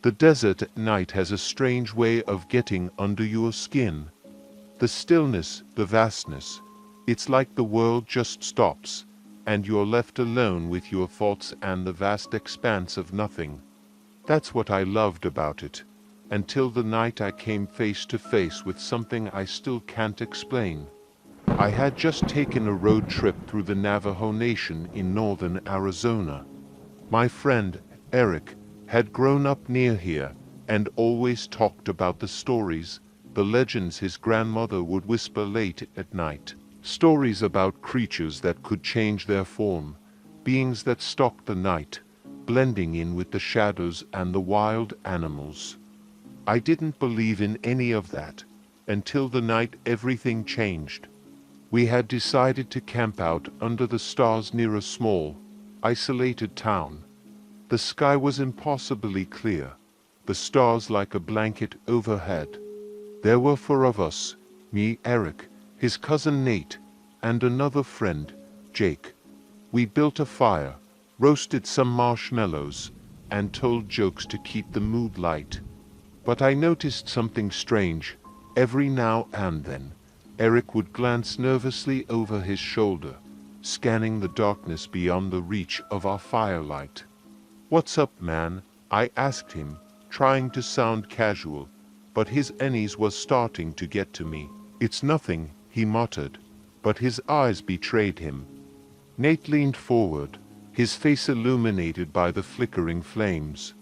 The desert at night has a strange way of getting under your skin. The stillness, the vastness. It's like the world just stops, and you're left alone with your thoughts and the vast expanse of nothing. That's what I loved about it, until the night I came face to face with something I still can't explain. I had just taken a road trip through the Navajo Nation in northern Arizona. My friend, Eric, had grown up near here and always talked about the stories, the legends his grandmother would whisper late at night. Stories about creatures that could change their form, beings that stalked the night, blending in with the shadows and the wild animals. I didn't believe in any of that, until the night everything changed. We had decided to camp out under the stars near a small, isolated town. The sky was impossibly clear, the stars like a blanket overhead. There were four of us, me, Eric, his cousin Nate, and another friend, Jake. We built a fire, roasted some marshmallows, and told jokes to keep the mood light. But I noticed something strange. Every now and then, Eric would glance nervously over his shoulder, scanning the darkness beyond the reach of our firelight. "What's up, man?" I asked him, trying to sound casual, but his unease was starting to get to me. "It's nothing," he muttered, but his eyes betrayed him. Nate leaned forward, his face illuminated by the flickering flames.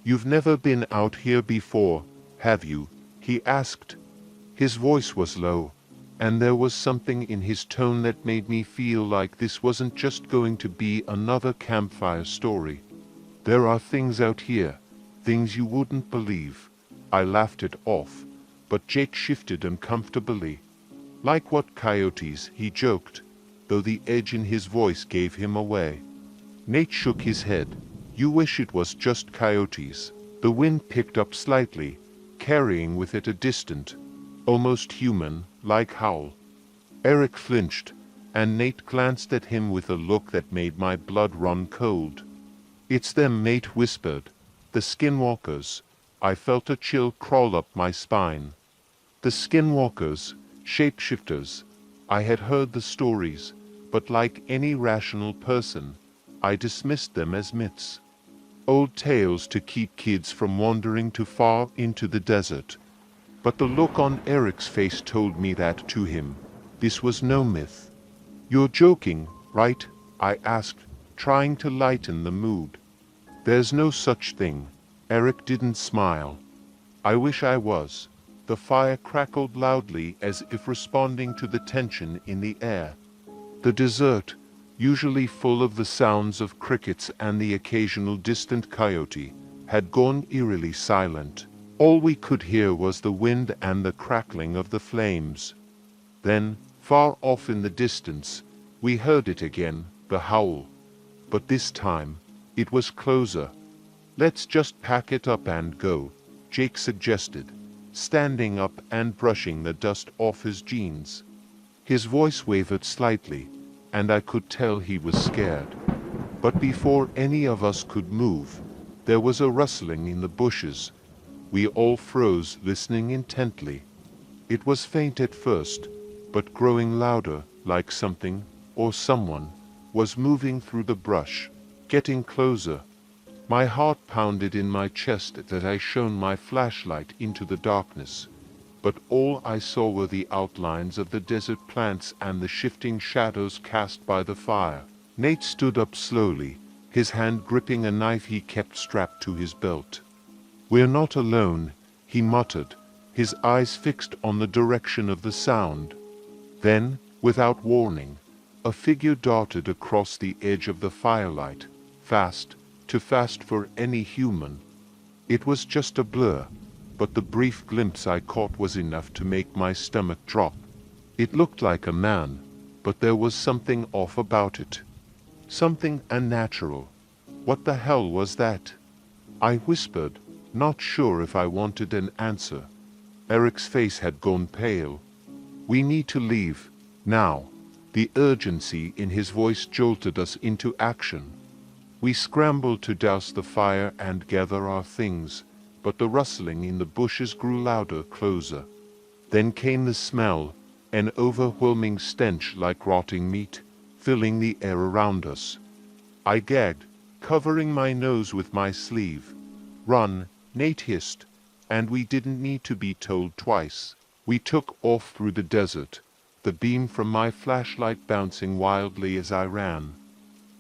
"You've never been out here before, have you?" he asked. His voice was low, and there was something in his tone that made me feel like this wasn't just going to be another campfire story. "There are things out here, things you wouldn't believe." I laughed it off, but Jake shifted uncomfortably. "Like what, coyotes?" he joked, though the edge in his voice gave him away. Nate shook his head. "You wish it was just coyotes." The wind picked up slightly, carrying with it a distant, almost human-like howl. Eric flinched, and Nate glanced at him with a look that made my blood run cold. "It's them," Nate whispered. "The Skinwalkers." I felt a chill crawl up my spine. The Skinwalkers, shapeshifters. I had heard the stories, but like any rational person, I dismissed them as myths. Old tales to keep kids from wandering too far into the desert. But the look on Eric's face told me that to him, this was no myth. "You're joking, right?" I asked, trying to lighten the mood. "There's no such thing." Eric didn't smile. "I wish I was." The fire crackled loudly as if responding to the tension in the air. The desert, usually full of the sounds of crickets and the occasional distant coyote, had gone eerily silent. All we could hear was the wind and the crackling of the flames. Then, far off in the distance, we heard it again, the howl. But this time, it was closer. "Let's just pack it up and go," Jake suggested, standing up and brushing the dust off his jeans. His voice wavered slightly, and I could tell he was scared. But before any of us could move, there was a rustling in the bushes. We all froze, listening intently. It was faint at first, but growing louder, like something, or someone, was moving through the brush, getting closer. My heart pounded in my chest as I shone my flashlight into the darkness, but all I saw were the outlines of the desert plants and the shifting shadows cast by the fire. Nate stood up slowly, his hand gripping a knife he kept strapped to his belt. "We're not alone," he muttered, his eyes fixed on the direction of the sound. Then, without warning, a figure darted across the edge of the firelight, fast, too fast for any human. It was just a blur, but the brief glimpse I caught was enough to make my stomach drop. It looked like a man, but there was something off about it. Something unnatural. What the hell was that? I whispered, not sure if I wanted an answer. Eric's face had gone pale. "We need to leave, now." The urgency in his voice jolted us into action. We scrambled to douse the fire and gather our things, but the rustling in the bushes grew louder, closer. Then came the smell, an overwhelming stench like rotting meat, filling the air around us. I gagged, covering my nose with my sleeve. "Run," Nate hissed, and we didn't need to be told twice. We took off through the desert, the beam from my flashlight bouncing wildly as I ran.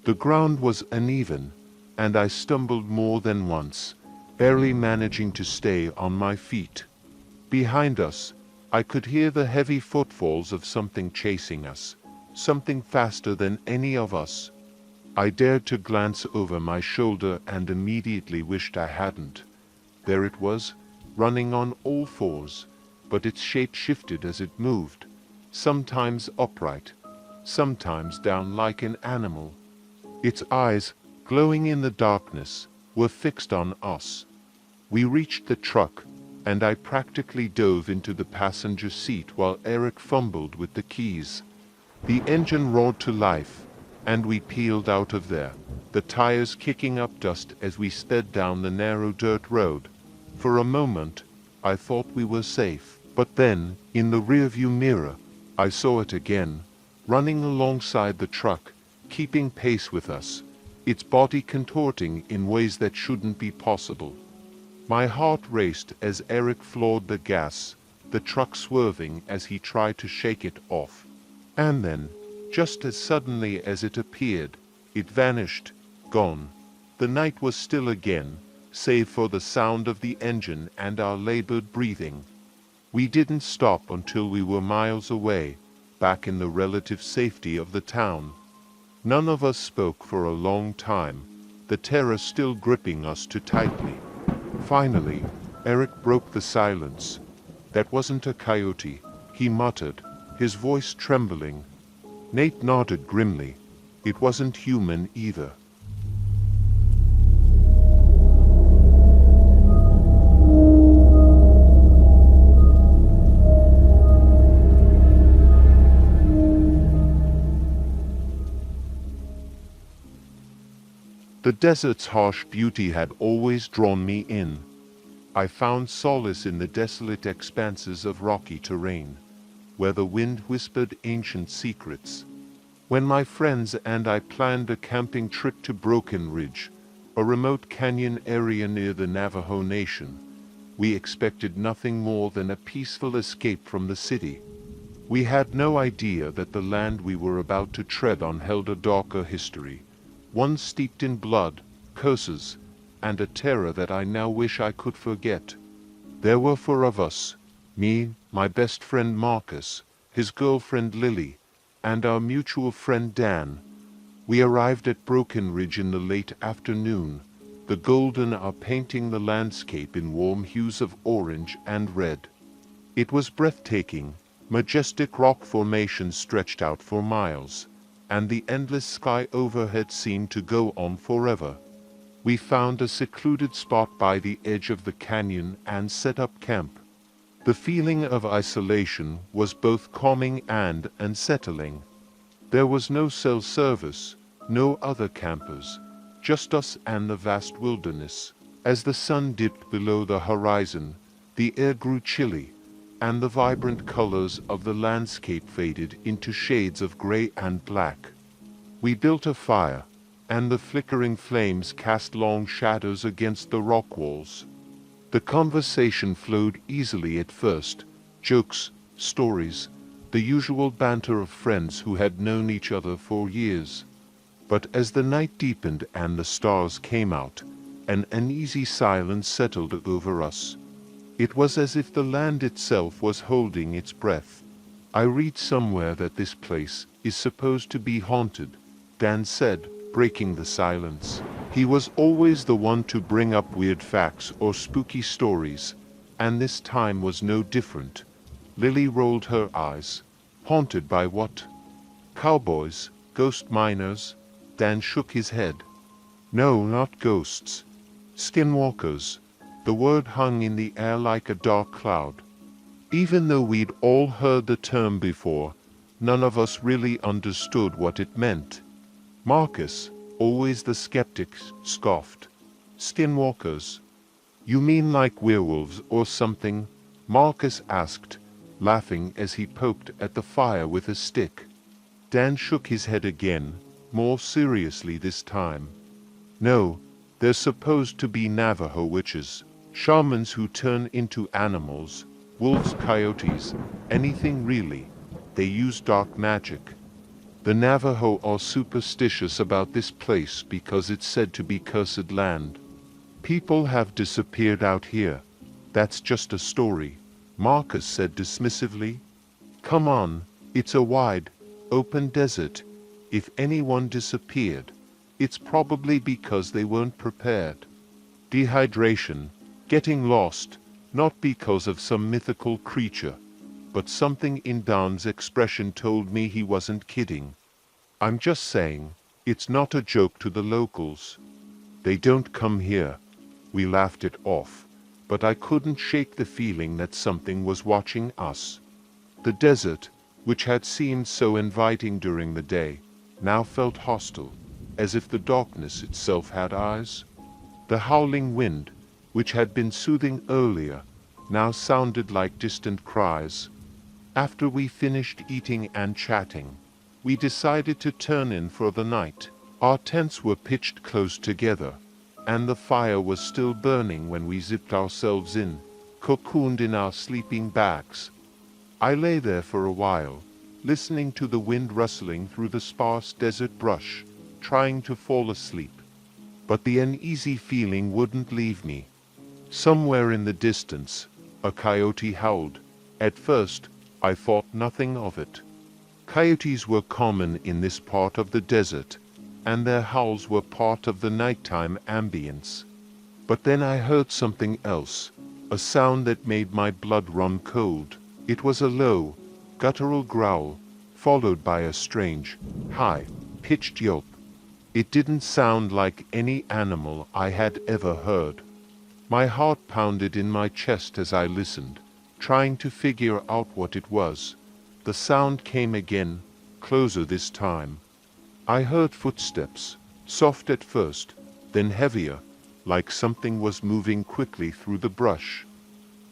The ground was uneven, and I stumbled more than once, barely managing to stay on my feet. Behind us, I could hear the heavy footfalls of something chasing us, something faster than any of us. I dared to glance over my shoulder and immediately wished I hadn't. There it was, running on all fours, but its shape shifted as it moved, sometimes upright, sometimes down like an animal. Its eyes, glowing in the darkness, were fixed on us. We reached the truck, and I practically dove into the passenger seat while Eric fumbled with the keys. The engine roared to life, and we peeled out of there, the tires kicking up dust as we sped down the narrow dirt road. For a moment, I thought we were safe, but then, in the rearview mirror, I saw it again, running alongside the truck, keeping pace with us, its body contorting in ways that shouldn't be possible. My heart raced as Eric floored the gas, the truck swerving as he tried to shake it off. And then, just as suddenly as it appeared, it vanished, gone. The night was still again, save for the sound of the engine and our labored breathing. We didn't stop until we were miles away, back in the relative safety of the town. None of us spoke for a long time, the terror still gripping us too tightly. Finally, Eric broke the silence. "That wasn't a coyote," he muttered, his voice trembling. Nate nodded grimly. "It wasn't human either." The desert's harsh beauty had always drawn me in. I found solace in the desolate expanses of rocky terrain, where the wind whispered ancient secrets. When my friends and I planned a camping trip to Broken Ridge, a remote canyon area near the Navajo Nation, we expected nothing more than a peaceful escape from the city. We had no idea that the land we were about to tread on held a darker history, one steeped in blood, curses, and a terror that I now wish I could forget. There were four of us, me, my best friend Marcus, his girlfriend Lily, and our mutual friend Dan. We arrived at Broken Ridge in the late afternoon, the golden hour painting the landscape in warm hues of orange and red. It was breathtaking, majestic rock formations stretched out for miles, and the endless sky overhead seemed to go on forever. We found a secluded spot by the edge of the canyon and set up camp. The feeling of isolation was both calming and unsettling. There was no cell service, no other campers, just us and the vast wilderness. As the sun dipped below the horizon, the air grew chilly, and the vibrant colors of the landscape faded into shades of gray and black. We built a fire, and the flickering flames cast long shadows against the rock walls. The conversation flowed easily at first, jokes, stories, the usual banter of friends who had known each other for years. But as the night deepened and the stars came out, an uneasy silence settled over us. It was as if the land itself was holding its breath. "I read somewhere that this place is supposed to be haunted," Dan said, breaking the silence. He was always the one to bring up weird facts or spooky stories, and this time was no different. Lily rolled her eyes. "Haunted by what? Cowboys? Ghost miners?" Dan shook his head. "No, not ghosts. Skinwalkers." The word hung in the air like a dark cloud. Even though we'd all heard the term before, none of us really understood what it meant. Marcus, always the skeptic, scoffed. "Skinwalkers? You mean like werewolves or something? Marcus asked, laughing as he poked at the fire with a stick. Dan shook his head again, more seriously this time. No, they're supposed to be Navajo witches, shamans who turn into animals, wolves, coyotes, anything really. They use dark magic. The Navajo are superstitious about this place because it's said to be cursed land. People have disappeared out here. That's just a story, Marcus said dismissively. Come on, it's a wide, open desert. If anyone disappeared, it's probably because they weren't prepared. Dehydration, getting lost, not because of some mythical creature, but something in Dan's expression told me he wasn't kidding. I'm just saying, it's not a joke to the locals. They don't come here. We laughed it off, but I couldn't shake the feeling that something was watching us. The desert, which had seemed so inviting during the day, now felt hostile, as if the darkness itself had eyes. The howling wind, which had been soothing earlier, now sounded like distant cries. After we finished eating and chatting, we decided to turn in for the night. Our tents were pitched close together, and the fire was still burning when we zipped ourselves in, cocooned in our sleeping bags. I lay there for a while, listening to the wind rustling through the sparse desert brush, trying to fall asleep. But the uneasy feeling wouldn't leave me. Somewhere in the distance, a coyote howled. At first, I thought nothing of it. Coyotes were common in this part of the desert, and their howls were part of the nighttime ambience. But then I heard something else, a sound that made my blood run cold. It was a low, guttural growl, followed by a strange, high-pitched yelp. It didn't sound like any animal I had ever heard. My heart pounded in my chest as I listened, trying to figure out what it was. The sound came again, closer this time. I heard footsteps, soft at first, then heavier, like something was moving quickly through the brush.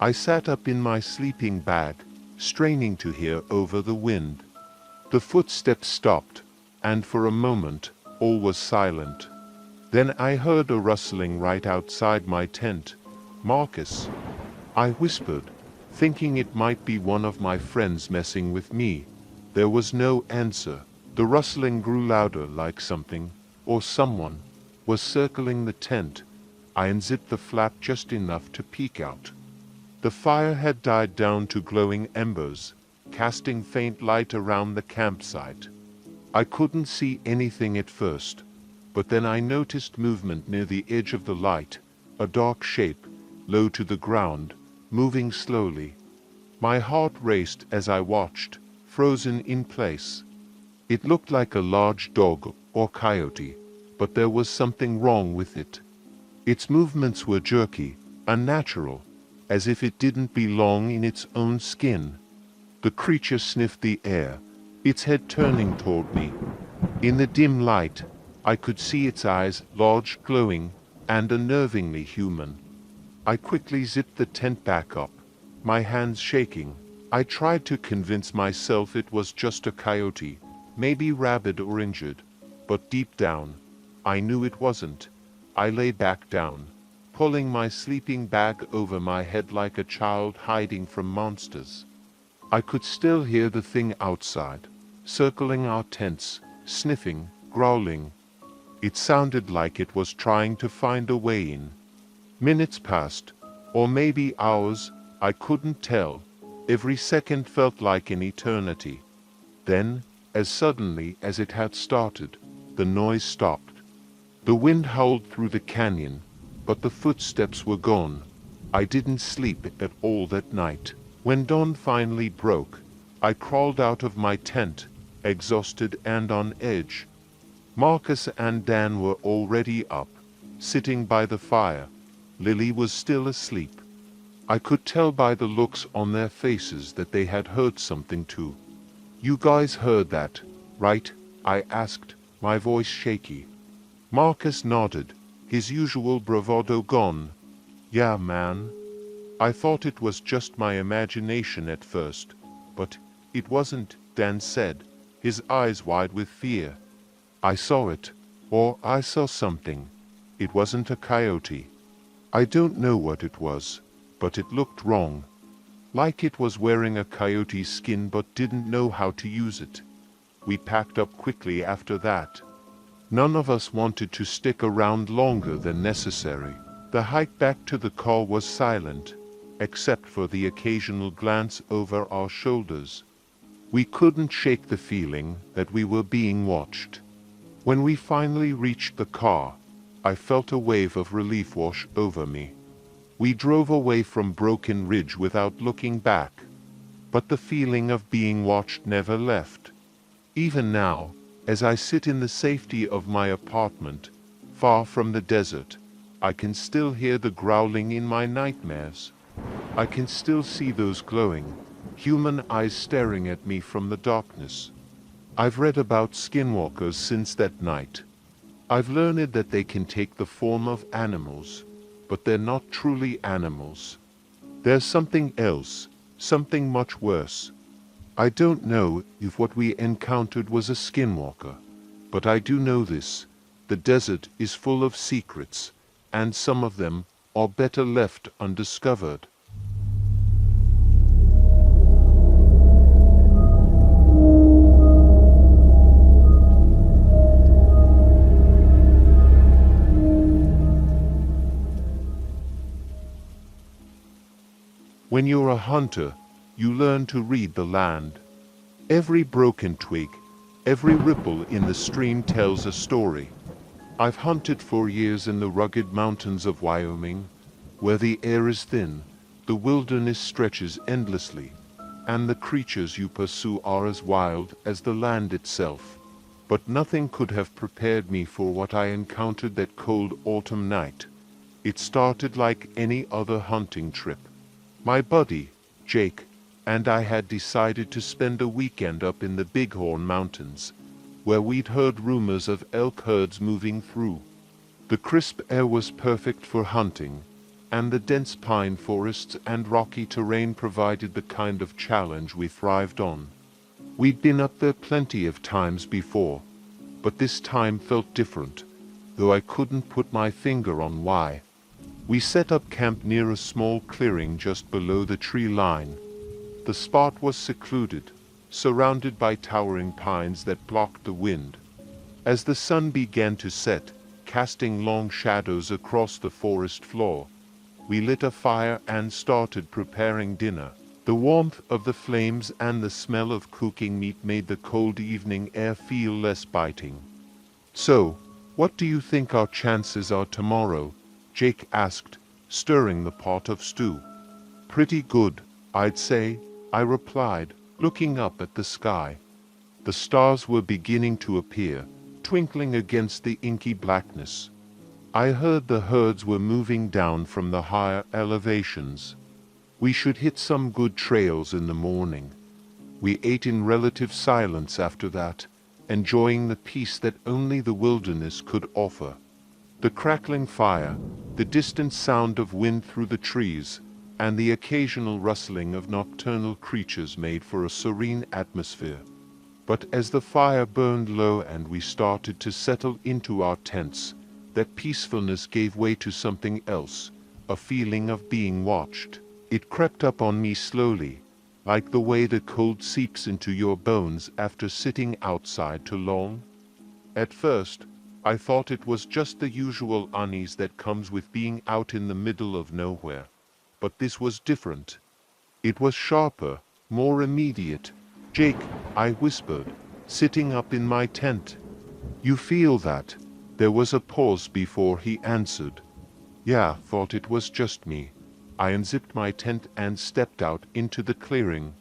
I sat up in my sleeping bag, straining to hear over the wind. The footsteps stopped, and for a moment, all was silent. Then I heard a rustling right outside my tent. Marcus, I whispered, thinking it might be one of my friends messing with me. There was no answer. The rustling grew louder, like something, or someone, was circling the tent. I unzipped the flap just enough to peek out. The fire had died down to glowing embers, casting faint light around the campsite. I couldn't see anything at first, but then I noticed movement near the edge of the light, a dark shape, low to the ground, moving slowly. My heart raced as I watched, frozen in place. It looked like a large dog or coyote, but there was something wrong with it. Its movements were jerky, unnatural, as if it didn't belong in its own skin. The creature sniffed the air, its head turning toward me. In the dim light, I could see its eyes, large, glowing, and unnervingly human. I quickly zipped the tent back up, my hands shaking. I tried to convince myself it was just a coyote, maybe rabid or injured, but deep down, I knew it wasn't. I lay back down, pulling my sleeping bag over my head like a child hiding from monsters. I could still hear the thing outside, circling our tents, sniffing, growling. It sounded like it was trying to find a way in. Minutes passed, or maybe hours, I couldn't tell. Every second felt like an eternity. Then, as suddenly as it had started, the noise stopped. The wind howled through the canyon, but the footsteps were gone. I didn't sleep at all that night. When dawn finally broke, I crawled out of my tent, exhausted and on edge. Marcus and Dan were already up, sitting by the fire. Lily was still asleep. I could tell by the looks on their faces that they had heard something too. "You guys heard that, right?" I asked, my voice shaky. Marcus nodded, his usual bravado gone. Yeah, man. I thought it was just my imagination at first, but it wasn't, Dan said, his eyes wide with fear. I saw it, or I saw something. It wasn't a coyote. I don't know what it was, but it looked wrong. Like it was wearing a coyote's skin but didn't know how to use it. We packed up quickly after that. None of us wanted to stick around longer than necessary. The hike back to the car was silent, except for the occasional glance over our shoulders. We couldn't shake the feeling that we were being watched. When we finally reached the car, I felt a wave of relief wash over me. We drove away from Broken Ridge without looking back, but the feeling of being watched never left. Even now, as I sit in the safety of my apartment, far from the desert, I can still hear the growling in my nightmares. I can still see those glowing, human eyes staring at me from the darkness. I've read about skinwalkers since that night. I've learned that they can take the form of animals, but they're not truly animals. There's something else, something much worse. I don't know if what we encountered was a skinwalker, but I do know this: the desert is full of secrets, and some of them are better left undiscovered. When you're a hunter, you learn to read the land. Every broken twig, every ripple in the stream tells a story. I've hunted for years in the rugged mountains of Wyoming, where the air is thin, the wilderness stretches endlessly, and the creatures you pursue are as wild as the land itself. But nothing could have prepared me for what I encountered that cold autumn night. It started like any other hunting trip. My buddy, Jake, and I had decided to spend a weekend up in the Bighorn Mountains, where we'd heard rumors of elk herds moving through. The crisp air was perfect for hunting, and the dense pine forests and rocky terrain provided the kind of challenge we thrived on. We'd been up there plenty of times before, but this time felt different, though I couldn't put my finger on why. We set up camp near a small clearing just below the tree line. The spot was secluded, surrounded by towering pines that blocked the wind. As the sun began to set, casting long shadows across the forest floor, we lit a fire and started preparing dinner. The warmth of the flames and the smell of cooking meat made the cold evening air feel less biting. "So, what do you think our chances are tomorrow?" Jake asked, stirring the pot of stew. "Pretty good, I'd say," I replied, looking up at the sky. The stars were beginning to appear, twinkling against the inky blackness. I heard the herds were moving down from the higher elevations. We should hit some good trails in the morning. We ate in relative silence after that, enjoying the peace that only the wilderness could offer. The crackling fire, the distant sound of wind through the trees, and the occasional rustling of nocturnal creatures made for a serene atmosphere. But as the fire burned low and we started to settle into our tents, that peacefulness gave way to something else, a feeling of being watched. It crept up on me slowly, like the way the cold seeps into your bones after sitting outside too long. At first, I thought it was just the usual unease that comes with being out in the middle of nowhere. But this was different. It was sharper, more immediate. "Jake," I whispered, sitting up in my tent. "You feel that?" There was a pause before he answered. "Yeah, thought it was just me." I unzipped my tent and stepped out into the clearing.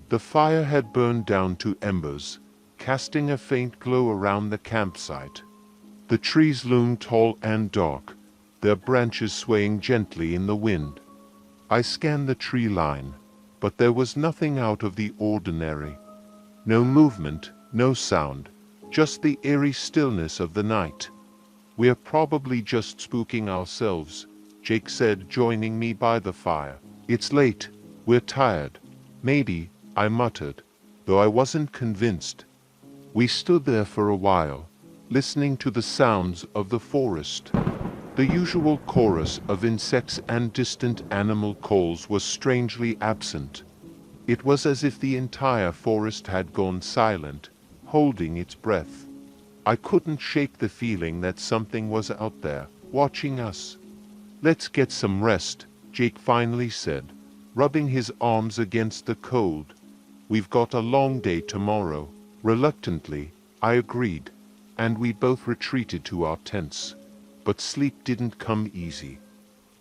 The fire had burned down to embers, casting a faint glow around the campsite. The trees loomed tall and dark, their branches swaying gently in the wind. I scanned the tree line, but there was nothing out of the ordinary. No movement, no sound, just the eerie stillness of the night. "We're probably just spooking ourselves," Jake said, joining me by the fire. "It's late. We're tired." "Maybe," I muttered, though I wasn't convinced. We stood there for a while, listening to the sounds of the forest. The usual chorus of insects and distant animal calls was strangely absent. It was as if the entire forest had gone silent, holding its breath. I couldn't shake the feeling that something was out there, watching us. "Let's get some rest," Jake finally said, rubbing his arms against the cold. "We've got a long day tomorrow." Reluctantly, I agreed, and we both retreated to our tents. But sleep didn't come easy.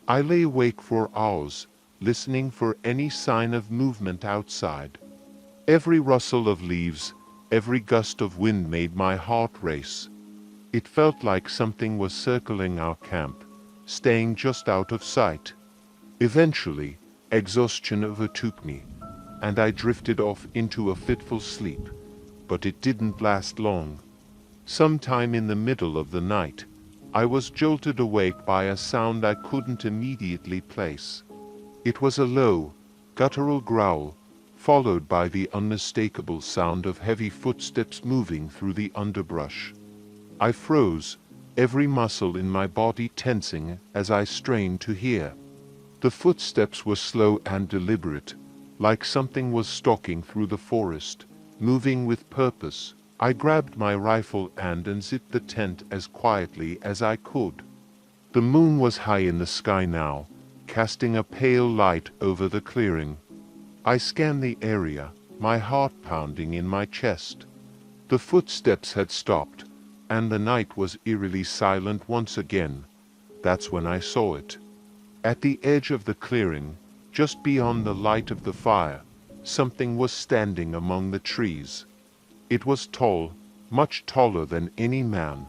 I lay awake for hours, listening for any sign of movement outside. Every rustle of leaves, every gust of wind made my heart race. It felt like something was circling our camp, staying just out of sight. Eventually, exhaustion overtook me, and I drifted off into a fitful sleep. But it didn't last long. Sometime in the middle of the night, I was jolted awake by a sound I couldn't immediately place. It was a low, guttural growl, followed by the unmistakable sound of heavy footsteps moving through the underbrush. I froze, every muscle in my body tensing as I strained to hear. The footsteps were slow and deliberate, like something was stalking through the forest, moving with purpose. I grabbed my rifle and unzipped the tent as quietly as I could. The moon was high in the sky now, casting a pale light over the clearing. I scanned the area, my heart pounding in my chest. The footsteps had stopped, and the night was eerily silent once again. That's when I saw it. At the edge of the clearing, just beyond the light of the fire, something was standing among the trees. It was tall, much taller than any man,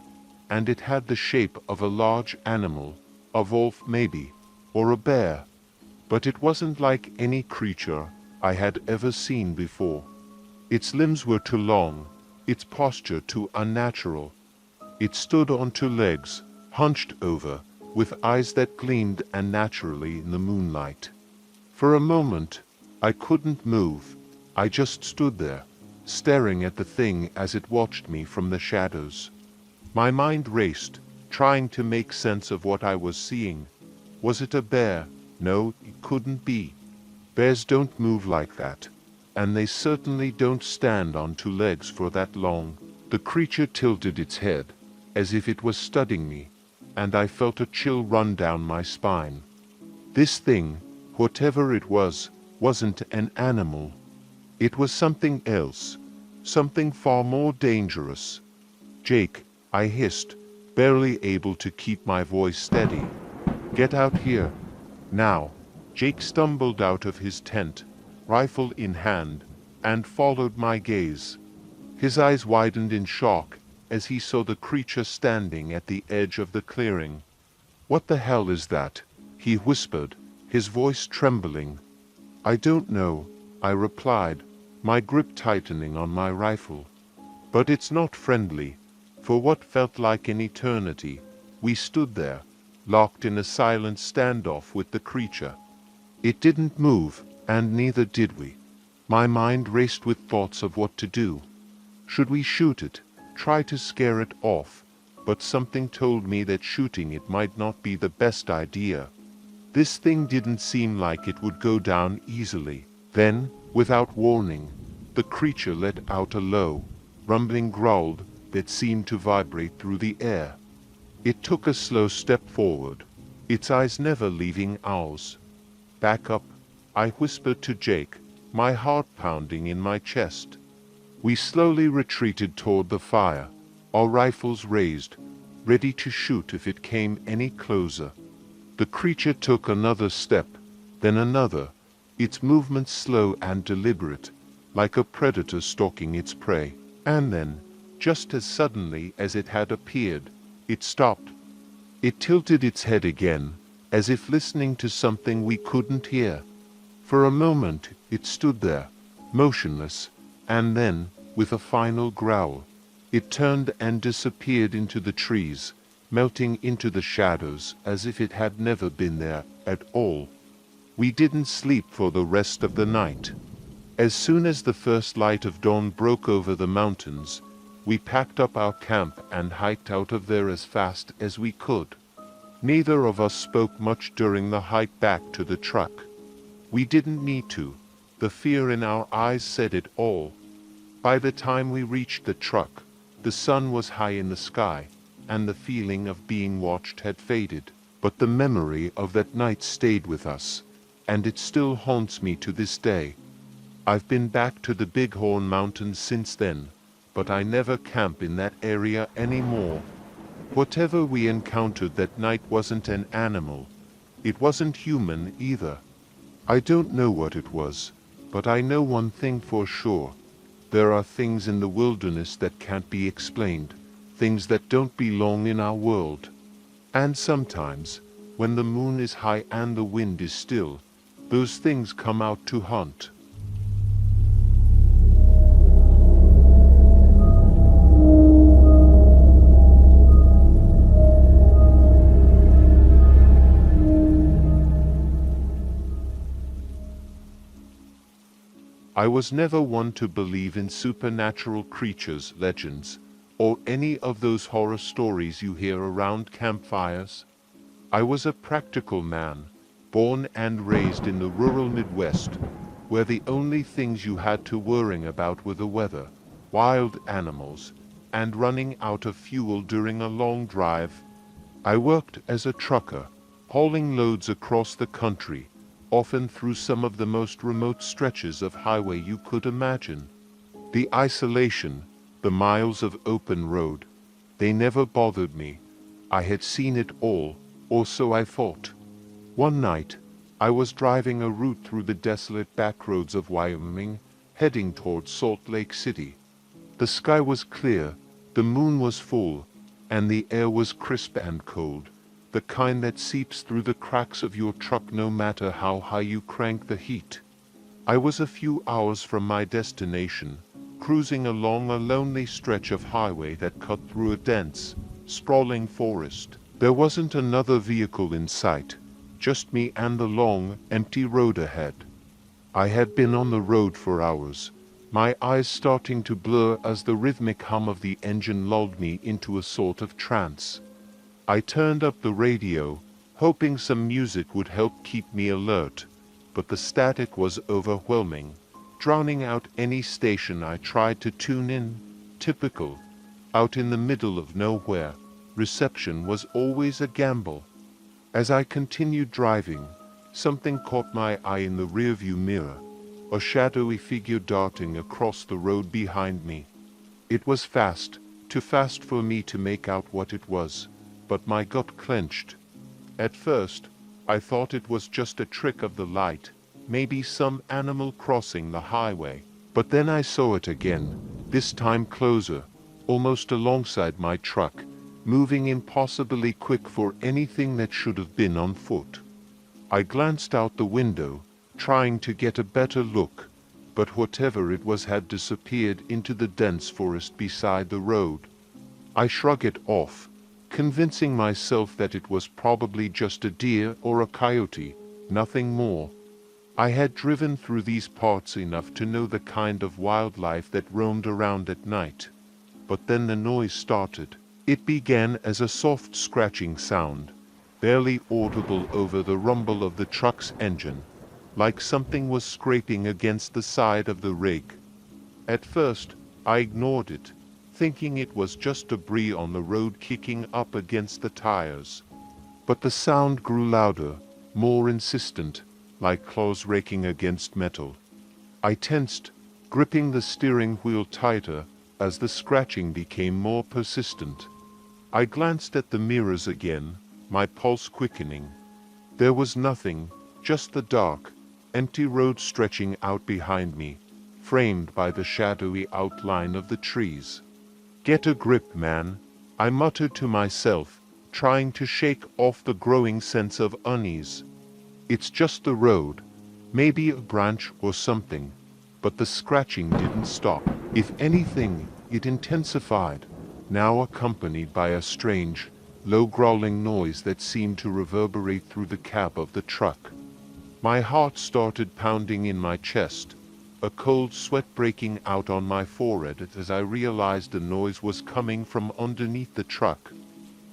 and it had the shape of a large animal, a wolf maybe, or a bear. But it wasn't like any creature I had ever seen before. Its limbs were too long, its posture too unnatural. It stood on two legs, hunched over, with eyes that gleamed unnaturally in the moonlight. For a moment, I couldn't move. I just stood there, staring at the thing as it watched me from the shadows. My mind raced, trying to make sense of what I was seeing. Was it a bear? No, it couldn't be. Bears don't move like that, and they certainly don't stand on two legs for that long. The creature tilted its head, as if it was studying me, and I felt a chill run down my spine. This thing, whatever it was, wasn't an animal. It was something else, something far more dangerous. "Jake," I hissed, barely able to keep my voice steady. "Get out here. Now." Jake stumbled out of his tent, rifle in hand, and followed my gaze. His eyes widened in shock as he saw the creature standing at the edge of the clearing. "What the hell is that?" he whispered, his voice trembling. "I don't know," I replied, my grip tightening on my rifle. "But it's not friendly." For what felt like an eternity, we stood there, locked in a silent standoff with the creature. It didn't move, and neither did we. My mind raced with thoughts of what to do. Should we shoot it, try to scare it off? But something told me that shooting it might not be the best idea. This thing didn't seem like it would go down easily. Then, without warning, the creature let out a low, rumbling growl that seemed to vibrate through the air. It took a slow step forward, its eyes never leaving ours. "Back up," I whispered to Jake, my heart pounding in my chest. We slowly retreated toward the fire, our rifles raised, ready to shoot if it came any closer. The creature took another step, then another, its movements slow and deliberate, like a predator stalking its prey. And then, just as suddenly as it had appeared, it stopped. It tilted its head again, as if listening to something we couldn't hear. For a moment it stood there, motionless, and then, with a final growl, it turned and disappeared into the trees, melting into the shadows as if it had never been there at all. We didn't sleep for the rest of the night. As soon as the first light of dawn broke over the mountains, we packed up our camp and hiked out of there as fast as we could. Neither of us spoke much during the hike back to the truck. We didn't need to. The fear in our eyes said it all. By the time we reached the truck, the sun was high in the sky, and the feeling of being watched had faded. But the memory of that night stayed with us, and it still haunts me to this day. I've been back to the Bighorn Mountains since then, but I never camp in that area anymore. Whatever we encountered that night wasn't an animal. It wasn't human either. I don't know what it was, but I know one thing for sure. There are things in the wilderness that can't be explained, things that don't belong in our world. And sometimes, when the moon is high and the wind is still, those things come out to hunt. I was never one to believe in supernatural creatures, legends, or any of those horror stories you hear around campfires. I was a practical man, born and raised in the rural Midwest, where the only things you had to worry about were the weather, wild animals, and running out of fuel during a long drive. I worked as a trucker, hauling loads across the country, often through some of the most remote stretches of highway you could imagine. The isolation, the miles of open road, they never bothered me. I had seen it all, or so I thought. One night, I was driving a route through the desolate backroads of Wyoming, heading towards Salt Lake City. The sky was clear, the moon was full, and the air was crisp and cold, the kind that seeps through the cracks of your truck no matter how high you crank the heat. I was a few hours from my destination, cruising along a lonely stretch of highway that cut through a dense, sprawling forest. There wasn't another vehicle in sight, just me and the long, empty road ahead. I had been on the road for hours, my eyes starting to blur as the rhythmic hum of the engine lulled me into a sort of trance. I turned up the radio, hoping some music would help keep me alert, but the static was overwhelming, drowning out any station I tried to tune in. Typical. Out in the middle of nowhere, reception was always a gamble. As I continued driving, something caught my eye in the rearview mirror, a shadowy figure darting across the road behind me. It was fast, too fast for me to make out what it was, but my gut clenched. At first, I thought it was just a trick of the light, maybe some animal crossing the highway. But then I saw it again, this time closer, almost alongside my truck, moving impossibly quick for anything that should have been on foot. I glanced out the window, trying to get a better look, but whatever it was had disappeared into the dense forest beside the road. I shrugged it off, convincing myself that it was probably just a deer or a coyote, nothing more. I had driven through these parts enough to know the kind of wildlife that roamed around at night. But then the noise started. It began as a soft scratching sound, barely audible over the rumble of the truck's engine, like something was scraping against the side of the rig. At first, I ignored it, thinking it was just debris on the road kicking up against the tires. But the sound grew louder, more insistent, like claws raking against metal. I tensed, gripping the steering wheel tighter as the scratching became more persistent. I glanced at the mirrors again, my pulse quickening. There was nothing, just the dark, empty road stretching out behind me, framed by the shadowy outline of the trees. "Get a grip, man," I muttered to myself, trying to shake off the growing sense of unease. It's just the road, maybe a branch or something, but the scratching didn't stop. If anything, it intensified, now accompanied by a strange, low growling noise that seemed to reverberate through the cab of the truck. My heart started pounding in my chest, a cold sweat breaking out on my forehead as I realized the noise was coming from underneath the truck.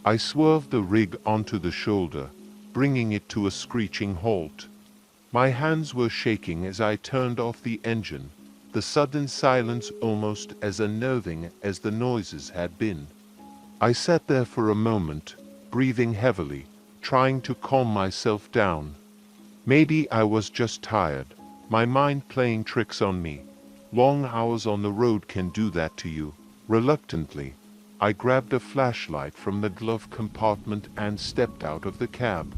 I swerved the rig onto the shoulder, bringing it to a screeching halt. My hands were shaking as I turned off the engine, the sudden silence almost as unnerving as the noises had been. I sat there for a moment, breathing heavily, trying to calm myself down. Maybe I was just tired, my mind playing tricks on me. Long hours on the road can do that to you. Reluctantly, I grabbed a flashlight from the glove compartment and stepped out of the cab.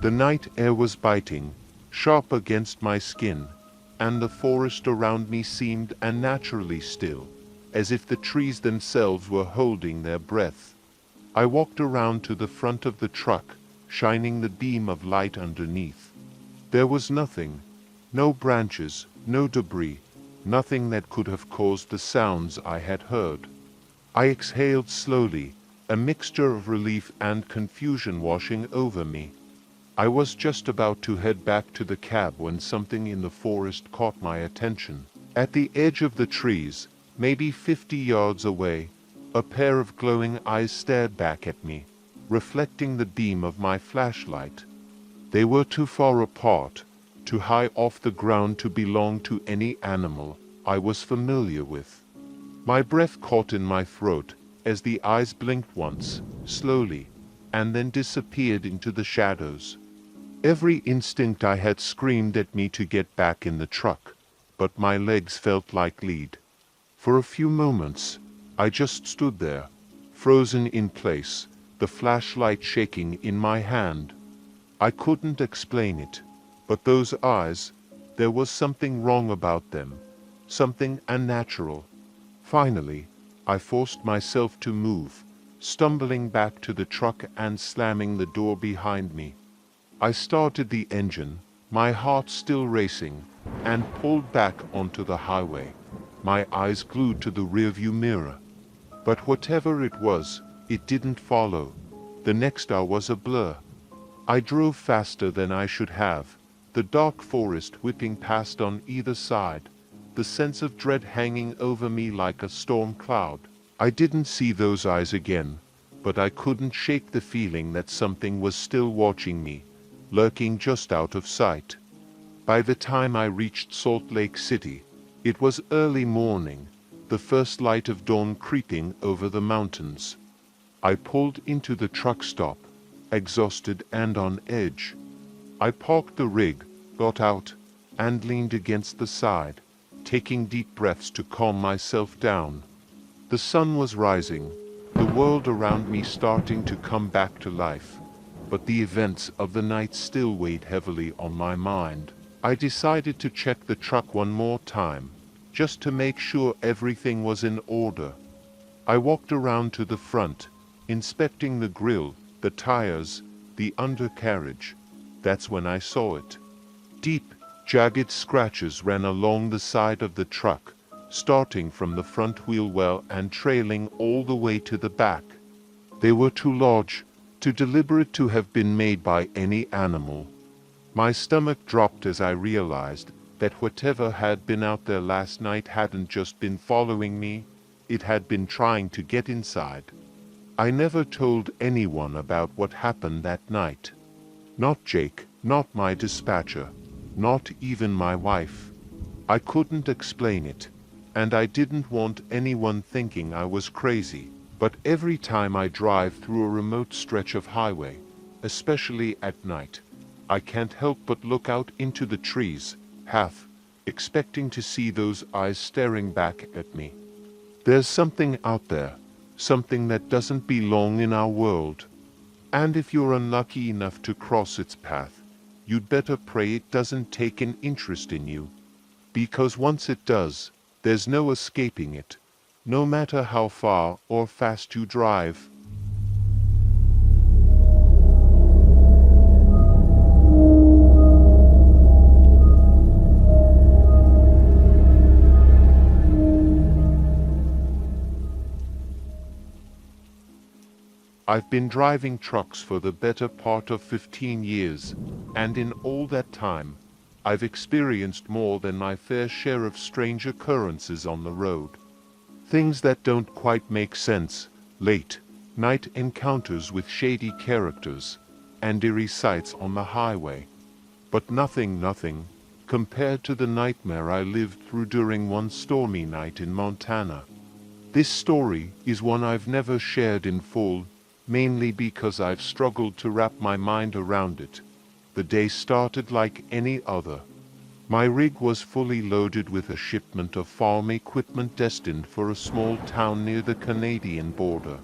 The night air was biting, sharp against my skin, and the forest around me seemed unnaturally still, as if the trees themselves were holding their breath. I walked around to the front of the truck, shining the beam of light underneath. There was nothing, no branches, no debris, nothing that could have caused the sounds I had heard. I exhaled slowly, a mixture of relief and confusion washing over me. I was just about to head back to the cab when something in the forest caught my attention. At the edge of the trees, maybe 50 yards away, a pair of glowing eyes stared back at me, reflecting the beam of my flashlight. They were too far apart, too high off the ground to belong to any animal I was familiar with. My breath caught in my throat as the eyes blinked once, slowly, and then disappeared into the shadows. Every instinct I had screamed at me to get back in the truck, but my legs felt like lead. For a few moments, I just stood there, frozen in place, the flashlight shaking in my hand. I couldn't explain it, but those eyes, there was something wrong about them, something unnatural. Finally, I forced myself to move, stumbling back to the truck and slamming the door behind me. I started the engine, my heart still racing, and pulled back onto the highway, my eyes glued to the rearview mirror. But whatever it was, it didn't follow. The next hour was a blur. I drove faster than I should have, the dark forest whipping past on either side, the sense of dread hanging over me like a storm cloud. I didn't see those eyes again, but I couldn't shake the feeling that something was still watching me, lurking just out of sight. By the time I reached Salt Lake City, it was early morning, the first light of dawn creeping over the mountains. I pulled into the truck stop, exhausted and on edge. I parked the rig, got out, and leaned against the side, taking deep breaths to calm myself down. The sun was rising, the world around me starting to come back to life, but the events of the night still weighed heavily on my mind. I decided to check the truck one more time, just to make sure everything was in order. I walked around to the front, inspecting the grille, the tires, the undercarriage. That's when I saw it. Deep, jagged scratches ran along the side of the truck, starting from the front wheel well and trailing all the way to the back. They were too large, too deliberate to have been made by any animal. My stomach dropped as I realized that whatever had been out there last night hadn't just been following me, it had been trying to get inside. I never told anyone about what happened that night. Not Jake, not my dispatcher, not even my wife. I couldn't explain it, and I didn't want anyone thinking I was crazy. But every time I drive through a remote stretch of highway, especially at night, I can't help but look out into the trees, half expecting to see those eyes staring back at me. There's something out there, something that doesn't belong in our world. And if you're unlucky enough to cross its path, you'd better pray it doesn't take an interest in you. Because once it does, there's no escaping it, no matter how far or fast you drive. I've been driving trucks for the better part of 15 years, and in all that time, I've experienced more than my fair share of strange occurrences on the road. Things that don't quite make sense, late night encounters with shady characters, and eerie sights on the highway. But nothing compared to the nightmare I lived through during one stormy night in Montana. This story is one I've never shared in full, mainly because I've struggled to wrap my mind around it. The day started like any other. My rig was fully loaded with a shipment of farm equipment destined for a small town near the Canadian border.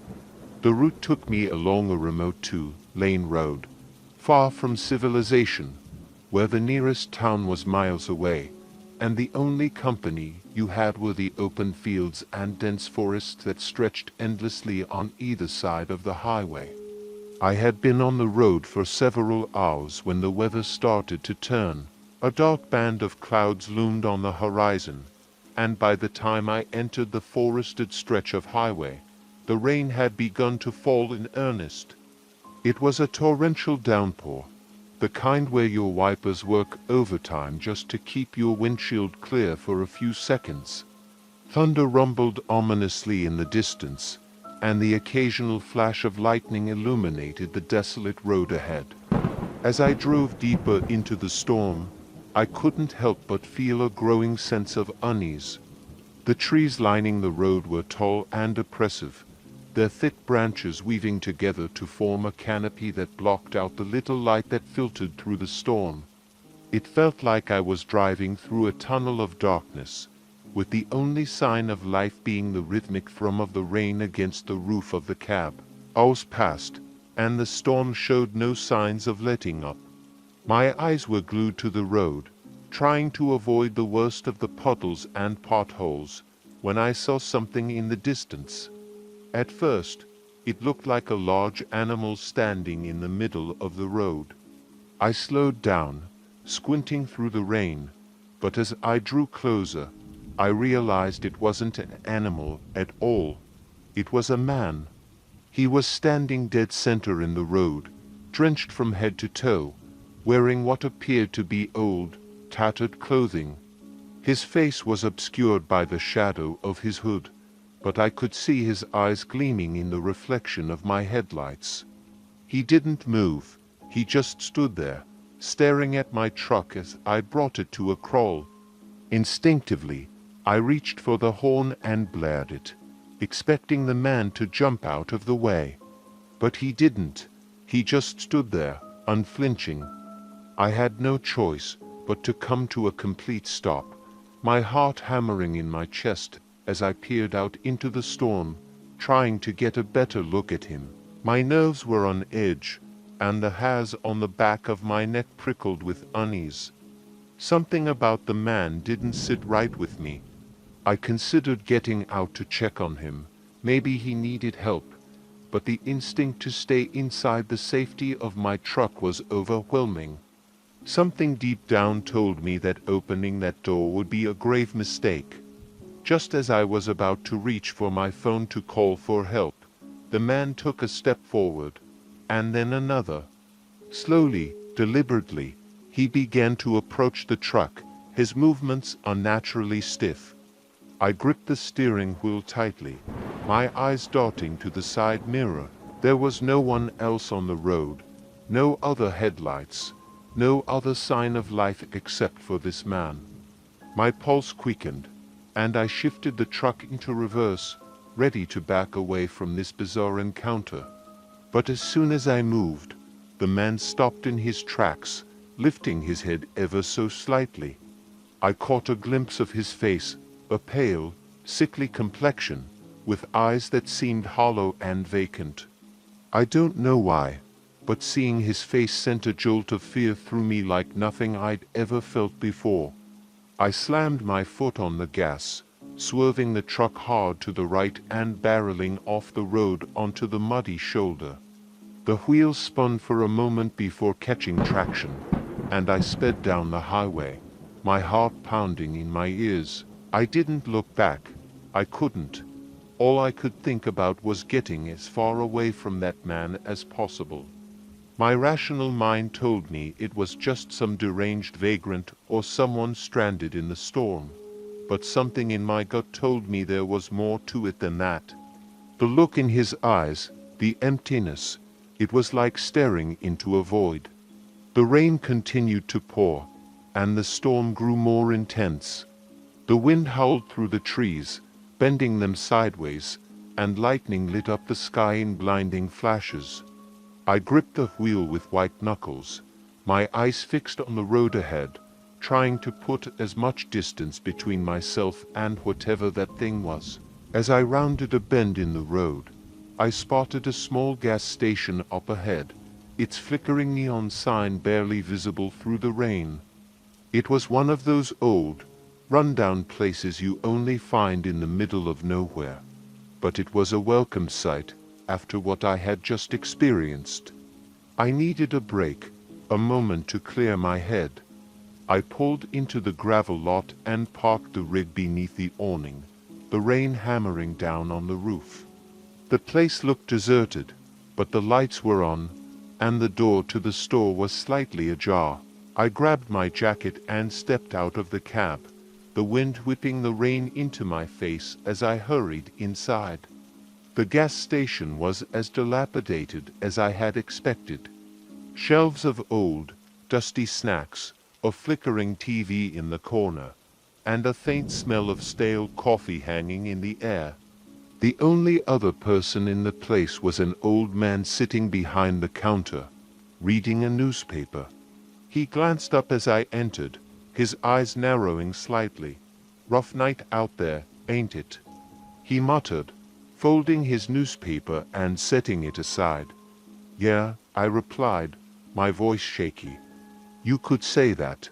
The route took me along a remote two-lane road, far from civilization, where the nearest town was miles away, and the only company you had were the open fields and dense forests that stretched endlessly on either side of the highway. I had been on the road for several hours when the weather started to turn. A dark band of clouds loomed on the horizon, and by the time I entered the forested stretch of highway, the rain had begun to fall in earnest. It was a torrential downpour, the kind where your wipers work overtime just to keep your windshield clear for a few seconds. Thunder rumbled ominously in the distance, and the occasional flash of lightning illuminated the desolate road ahead. As I drove deeper into the storm, I couldn't help but feel a growing sense of unease. The trees lining the road were tall and oppressive, their thick branches weaving together to form a canopy that blocked out the little light that filtered through the storm. It felt like I was driving through a tunnel of darkness, with the only sign of life being the rhythmic thrum of the rain against the roof of the cab. Hours passed, and the storm showed no signs of letting up. My eyes were glued to the road, trying to avoid the worst of the puddles and potholes, when I saw something in the distance. At first, it looked like a large animal standing in the middle of the road. I slowed down, squinting through the rain, but as I drew closer, I realized it wasn't an animal at all. It was a man. He was standing dead center in the road, drenched from head to toe, wearing what appeared to be old, tattered clothing. His face was obscured by the shadow of his hood, but I could see his eyes gleaming in the reflection of my headlights. He didn't move, he just stood there, staring at my truck as I brought it to a crawl. Instinctively, I reached for the horn and blared it, expecting the man to jump out of the way. But he didn't. He just stood there, unflinching. I had no choice but to come to a complete stop, my heart hammering in my chest as I peered out into the storm, trying to get a better look at him. My nerves were on edge, and the hairs on the back of my neck prickled with unease. Something about the man didn't sit right with me. I considered getting out to check on him. Maybe he needed help, but the instinct to stay inside the safety of my truck was overwhelming. Something deep down told me that opening that door would be a grave mistake. Just as I was about to reach for my phone to call for help, the man took a step forward, and then another. Slowly, deliberately, he began to approach the truck, his movements unnaturally stiff. I gripped the steering wheel tightly, my eyes darting to the side mirror. There was no one else on the road, no other headlights, no other sign of life except for this man. My pulse quickened, and I shifted the truck into reverse, ready to back away from this bizarre encounter. But as soon as I moved, the man stopped in his tracks, lifting his head ever so slightly. I caught a glimpse of his face, a pale, sickly complexion, with eyes that seemed hollow and vacant. I don't know why, but seeing his face sent a jolt of fear through me like nothing I'd ever felt before. I slammed my foot on the gas, swerving the truck hard to the right and barreling off the road onto the muddy shoulder. The wheels spun for a moment before catching traction, and I sped down the highway, my heart pounding in my ears. I didn't look back. I couldn't. All I could think about was getting as far away from that man as possible. My rational mind told me it was just some deranged vagrant or someone stranded in the storm. But something in my gut told me there was more to it than that. The look in his eyes, the emptiness, it was like staring into a void. The rain continued to pour, and the storm grew more intense. The wind howled through the trees, bending them sideways, and lightning lit up the sky in blinding flashes. I gripped the wheel with white knuckles, my eyes fixed on the road ahead, trying to put as much distance between myself and whatever that thing was. As I rounded a bend in the road, I spotted a small gas station up ahead, its flickering neon sign barely visible through the rain. It was one of those old, run-down places you only find in the middle of nowhere. But it was a welcome sight after what I had just experienced. I needed a break, a moment to clear my head. I pulled into the gravel lot and parked the rig beneath the awning, the rain hammering down on the roof. The place looked deserted, but the lights were on, and the door to the store was slightly ajar. I grabbed my jacket and stepped out of the cab, the wind whipping the rain into my face as I hurried inside. The gas station was as dilapidated as I had expected. Shelves of old, dusty snacks, a flickering TV in the corner, and a faint smell of stale coffee hanging in the air. The only other person in the place was an old man sitting behind the counter, reading a newspaper. He glanced up as I entered, his eyes narrowing slightly. "Rough night out there, ain't it?" he muttered, folding his newspaper and setting it aside. "Yeah," I replied, my voice shaky. "You could say that."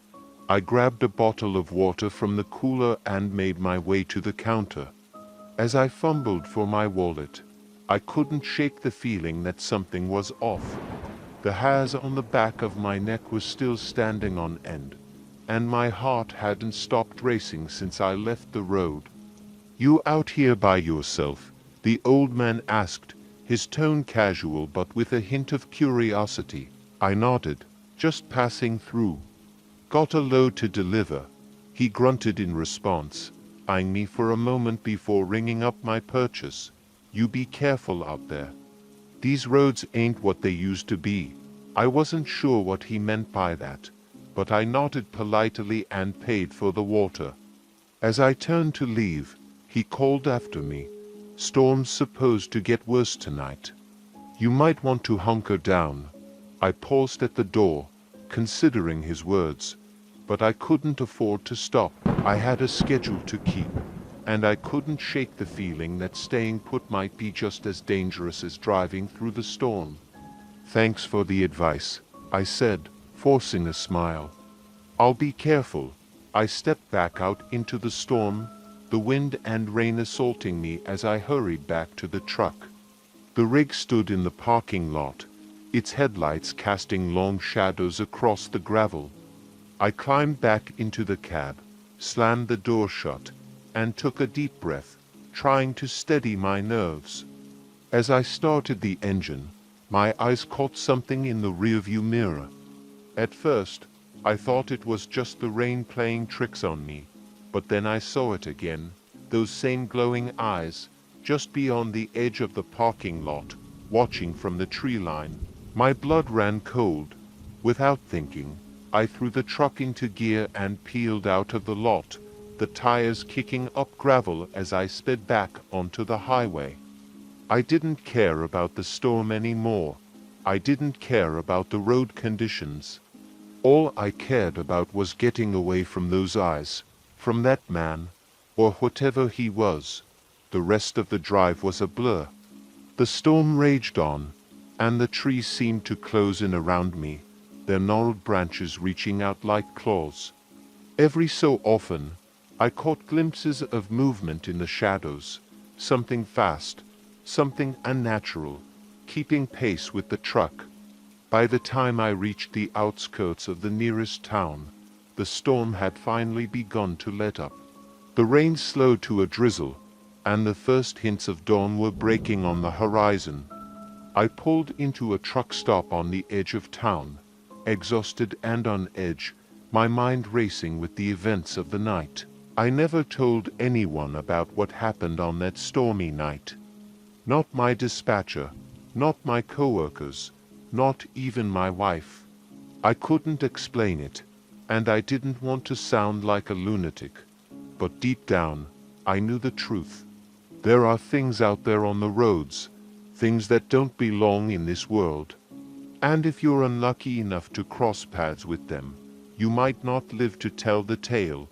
I grabbed a bottle of water from the cooler and made my way to the counter. As I fumbled for my wallet, I couldn't shake the feeling that something was off. The hairs on the back of my neck was still standing on end, and my heart hadn't stopped racing since I left the road. "You out here by yourself?" the old man asked, his tone casual but with a hint of curiosity. I nodded. "Just passing through." "Got a load to deliver," he grunted in response, eyeing me for a moment before ringing up my purchase. "You be careful out there. These roads ain't what they used to be." I wasn't sure what he meant by that, but I nodded politely and paid for the water. As I turned to leave, he called after me, "Storm's supposed to get worse tonight. You might want to hunker down." I paused at the door, considering his words, but I couldn't afford to stop. I had a schedule to keep, and I couldn't shake the feeling that staying put might be just as dangerous as driving through the storm. "Thanks for the advice," I said, forcing a smile. "I'll be careful." I stepped back out into the storm, the wind and rain assaulting me as I hurried back to the truck. The rig stood in the parking lot, its headlights casting long shadows across the gravel. I climbed back into the cab, slammed the door shut, and took a deep breath, trying to steady my nerves. As I started the engine, my eyes caught something in the rearview mirror. At first, I thought it was just the rain playing tricks on me, but then I saw it again, those same glowing eyes, just beyond the edge of the parking lot, watching from the tree line. My blood ran cold. Without thinking, I threw the truck into gear and peeled out of the lot, the tires kicking up gravel as I sped back onto the highway. I didn't care about the storm anymore. I didn't care about the road conditions. All I cared about was getting away from those eyes, from that man, or whatever he was. The rest of the drive was a blur. The storm raged on, and the trees seemed to close in around me, their gnarled branches reaching out like claws. Every so often, I caught glimpses of movement in the shadows, something fast, something unnatural, keeping pace with the truck. By the time I reached the outskirts of the nearest town, the storm had finally begun to let up. The rain slowed to a drizzle, and the first hints of dawn were breaking on the horizon. I pulled into a truck stop on the edge of town, exhausted and on edge, my mind racing with the events of the night. I never told anyone about what happened on that stormy night. Not my dispatcher, not my coworkers, not even my wife. I couldn't explain it, and I didn't want to sound like a lunatic. But deep down, I knew the truth. There are things out there on the roads, things that don't belong in this world. And if you're unlucky enough to cross paths with them, you might not live to tell the tale.